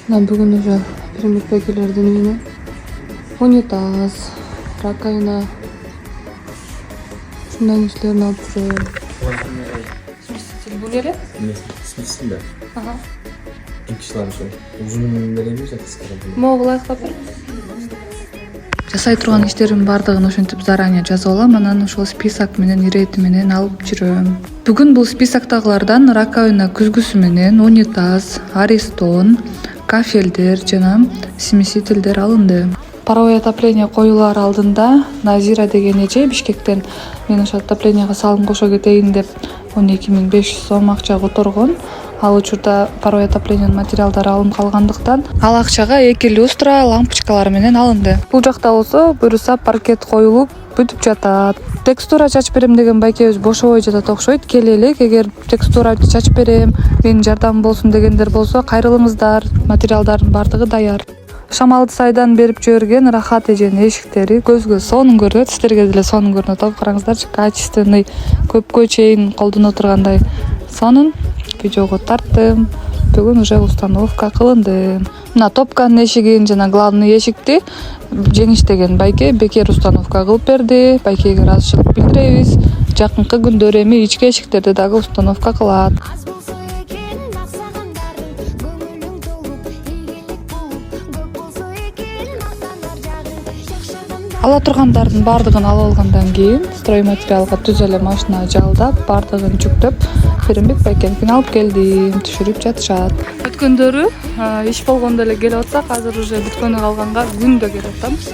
Мен бүгін уже перемекпекелердің үйіне унитаз, раковина шундай нерселерин алып жүрөм. Смеситель бул эле? Смеситель да. Ага. Инкишлар ошо. Узунун беребиз, кыскара. Могу ылайыктап бер. Жасай турган иштеримдин баардыгын ошентип заранее жазып алам, анан ошол список менен ирети менен алып жүрөм. Бүгүн бул списоктогулардан раковина күзгүсү менен унитаз, аристон, кафелдер жана смесительдер алынды. Паровое отопление коюлар алдында Назира деген эже Бишкектен мен ошо отоплениеге салым кошо кетейин деп 12.500 сом акча которгон. Ал учурда паровое отоплениенин материалдары алынып калгандыктан ал акчага 2 люстра лампочкалар менен алынды. Бул жакта болсо буюрса паркет коюлуп бүтүп жатат. Текстура чачып берем деген байкебиз бошобой жатат окшойт. Келе элек, эгер текстура чачып берем, менин жардамым болсун дегендер болсо кайрылыңыздар. Материалдардын баардыгы даяр. Шамалды сайдан берип жиберген Рахат эженин эшиктери көзгө сонун көрүнөт, сиздерге деле сонун көрүнөт. Караңыздарчы, качественный, көпкө чейин колдоно тургандай сонун. Видеого тарттым. Бүгүн уже установка кылынды. Мына топканын эшигин жана главный эшикти Жеңиш деген байке бекер установка кылып берди. Байкеге ыраазычылык билдиребиз. Жакынкы күндөр эми ички эшиктерди дагы установка кылат. Ала тургандардын баардыгын алып алгандан кийин стройматериалга түз эле машина жалдап, баардыгын жүктөп, Перембек байкеникин алып келдим. Түшүрүп жатышат. Өткөндөрү иш болгондо эле келип атсак, азыр уже бүткөнү калганга күндө келип атабыз.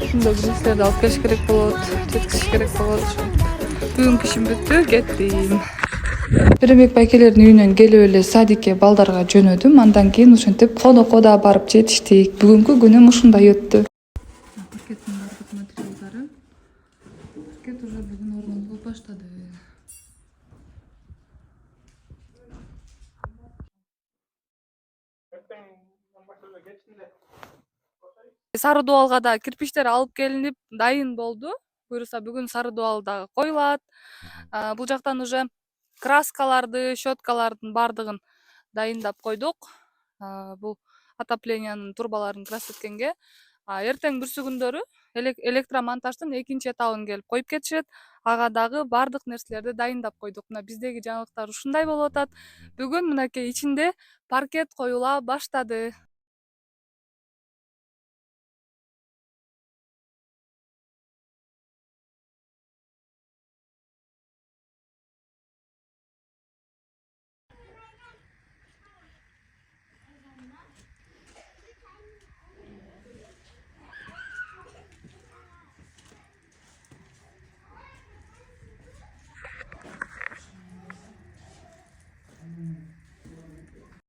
Шундай нерселерди алып келиш керек болот, жеткизиш керек болот. Бүгүнкү ишим бүттү, кеттим. Перембек байкелердин үйүнөн келип эле садикке балдарга жөнөдүм. Андан кийин ошентип конокко да барып жетиштик. Бүгүнкү күнүм ушундай өттү. Пакеттин баардык материалдары. Пакет уже бүгүн орнотулуп баштады. Сары дуалга да кирпичтер алып келинип дайын болду. Буюрса бүгүн сары дуал дагы коюлат. Бул жактан уже краскаларды, щеткалардын баардыгын дайындап койдук. Бул отоплениянын турбаларын краситкенге. Эртең бүрсү күндөрү электромонтаждын экинчи этабын келип коюп кетишет. Ага дагы баардык нерселерди дайындап койдук. Мына биздеги жаңылыктар ушундай болуп атат. Бүгүн мынакей ичинде паркет коюла баштады.